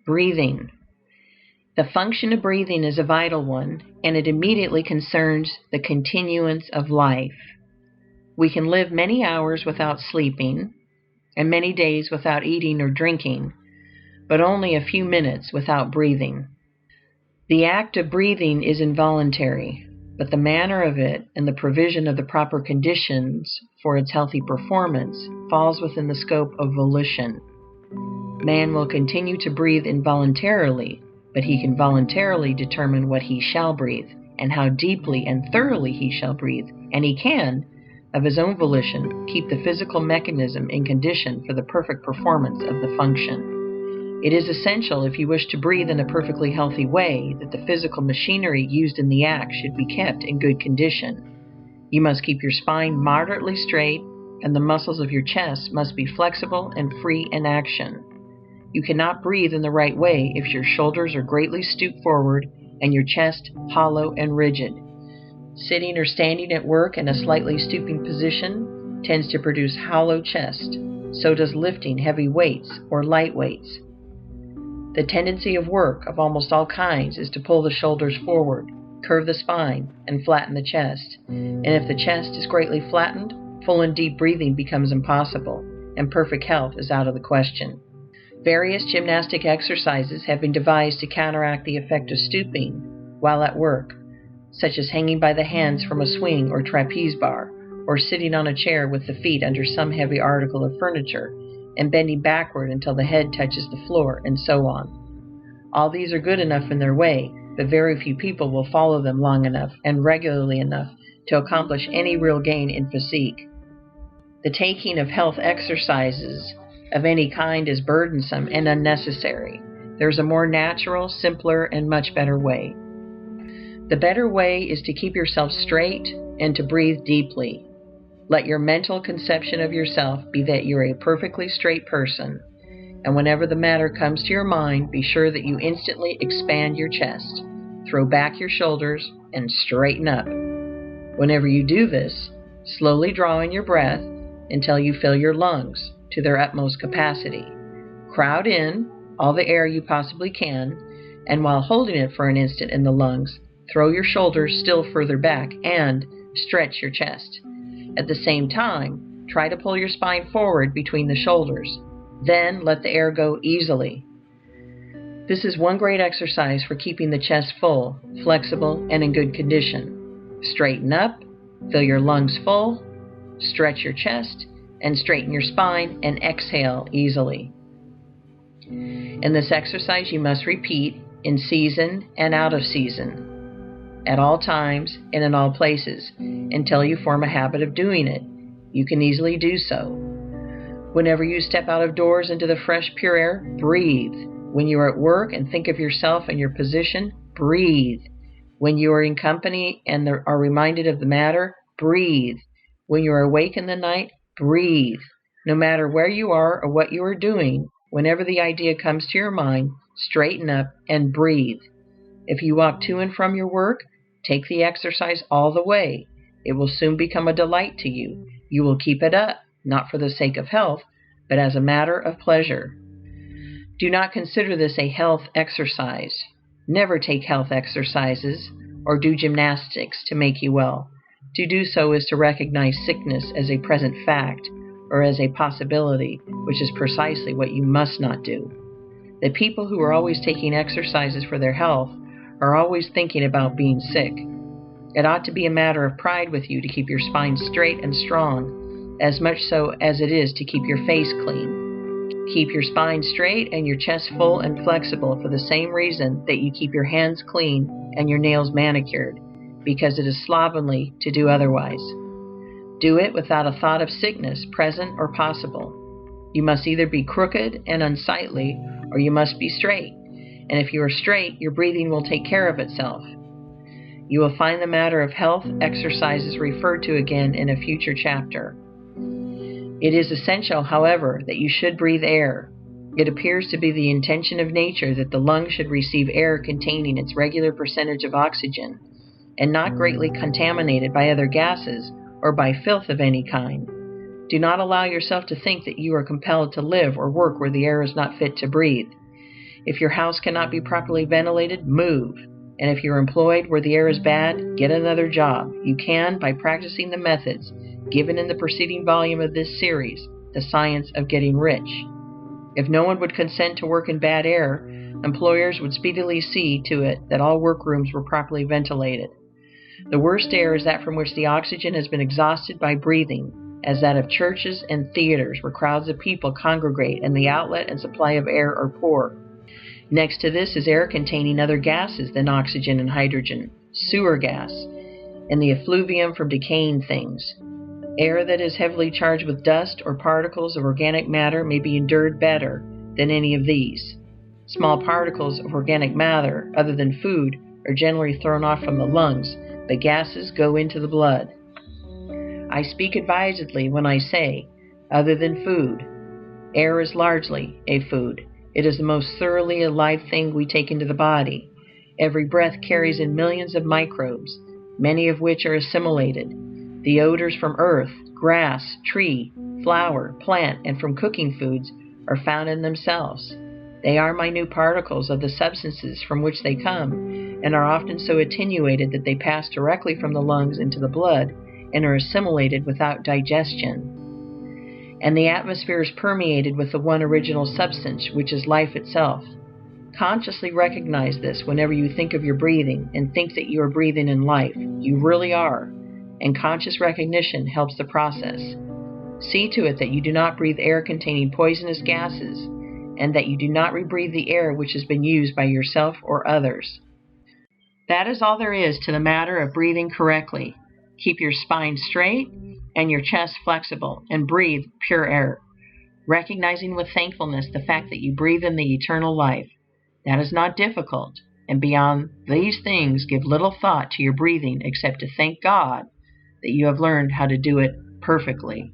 Breathing. The function of breathing is a vital one, and it immediately concerns the continuance of life. We can live many hours without sleeping, and many days without eating or drinking, but only a few minutes without breathing. The act of breathing is involuntary, but the manner of it and the provision of the proper conditions for its healthy performance falls within the scope of volition. Man will continue to breathe involuntarily, but he can voluntarily determine what he shall breathe, and how deeply and thoroughly he shall breathe, and he can, of his own volition, keep the physical mechanism in condition for the perfect performance of the function. It is essential, if you wish to breathe in a perfectly healthy way, that the physical machinery used in the act should be kept in good condition. You must keep your spine moderately straight, and the muscles of your chest must be flexible and free in action. You cannot breathe in the right way if your shoulders are greatly stooped forward and your chest hollow and rigid. Sitting or standing at work in a slightly stooping position tends to produce hollow chest. So does lifting heavy weights or light weights. The tendency of work of almost all kinds is to pull the shoulders forward, curve the spine, and flatten the chest. And if the chest is greatly flattened, full and deep breathing becomes impossible, and perfect health is out of the question. Various gymnastic exercises have been devised to counteract the effect of stooping while at work, such as hanging by the hands from a swing or trapeze bar, or sitting on a chair with the feet under some heavy article of furniture and bending backward until the head touches the floor, and so on. All these are good enough in their way, but very few people will follow them long enough and regularly enough to accomplish any real gain in physique. The taking of health exercises of any kind is burdensome and unnecessary. There is a more natural, simpler, and much better way. The better way is to keep yourself straight and to breathe deeply. Let your mental conception of yourself be that you're a perfectly straight person, and whenever the matter comes to your mind, be sure that you instantly expand your chest, throw back your shoulders, and straighten up. Whenever you do this, slowly draw in your breath until you fill your lungs to their utmost capacity. Crowd in all the air you possibly can, and while holding it for an instant in the lungs, throw your shoulders still further back and stretch your chest. At the same time, try to pull your spine forward between the shoulders. Then let the air go easily. This is one great exercise for keeping the chest full, flexible, and in good condition. Straighten up, fill your lungs full, stretch your chest, and straighten your spine, and exhale easily. In this exercise you must repeat in season and out of season, at all times and in all places, until you form a habit of doing it. You can easily do so. Whenever you step out of doors into the fresh, pure air, breathe. When you are at work and think of yourself and your position, breathe. When you are in company and are reminded of the matter, breathe. When you are awake in the night, breathe. No matter where you are or what you are doing, whenever the idea comes to your mind, straighten up and breathe. If you walk to and from your work, take the exercise all the way. It will soon become a delight to you. You will keep it up, not for the sake of health, but as a matter of pleasure. Do not consider this a health exercise. Never take health exercises or do gymnastics to make you well. To do so is to recognize sickness as a present fact or as a possibility, which is precisely what you must not do. The people who are always taking exercises for their health are always thinking about being sick. It ought to be a matter of pride with you to keep your spine straight and strong, as much so as it is to keep your face clean. Keep your spine straight and your chest full and flexible for the same reason that you keep your hands clean and your nails manicured, because it is slovenly to do otherwise. Do it without a thought of sickness, present or possible. You must either be crooked and unsightly, or you must be straight. And if you are straight, your breathing will take care of itself. You will find the matter of health exercises referred to again in a future chapter. It is essential, however, that you should breathe air. It appears to be the intention of nature that the lungs should receive air containing its regular percentage of oxygen, and not greatly contaminated by other gases or by filth of any kind. Do not allow yourself to think that you are compelled to live or work where the air is not fit to breathe. If your house cannot be properly ventilated, move. And if you're employed where the air is bad, get another job. You can by practicing the methods given in the preceding volume of this series, The Science of Getting Rich. If no one would consent to work in bad air, employers would speedily see to it that all workrooms were properly ventilated. The worst air is that from which the oxygen has been exhausted by breathing, as that of churches and theaters where crowds of people congregate and the outlet and supply of air are poor. Next to this is air containing other gases than oxygen and hydrogen, sewer gas, and the effluvium from decaying things. Air that is heavily charged with dust or particles of organic matter may be endured better than any of these. Small particles of organic matter, other than food, are generally thrown off from the lungs, but gases go into the blood. I speak advisedly when I say, other than food. Air is largely a food. It is the most thoroughly alive thing we take into the body. Every breath carries in millions of microbes, many of which are assimilated. The odors from earth, grass, tree, flower, plant, and from cooking foods are found in themselves. They are minute particles of the substances from which they come, and are often so attenuated that they pass directly from the lungs into the blood and are assimilated without digestion. And the atmosphere is permeated with the one original substance, which is life itself. Consciously recognize this whenever you think of your breathing and think that you are breathing in life. You really are, and conscious recognition helps the process. See to it that you do not breathe air containing poisonous gases, and that you do not rebreathe the air which has been used by yourself or others. That is all there is to the matter of breathing correctly. Keep your spine straight and your chest flexible, and breathe pure air, recognizing with thankfulness the fact that you breathe in the eternal life. That is not difficult, and beyond these things give little thought to your breathing except to thank God that you have learned how to do it perfectly.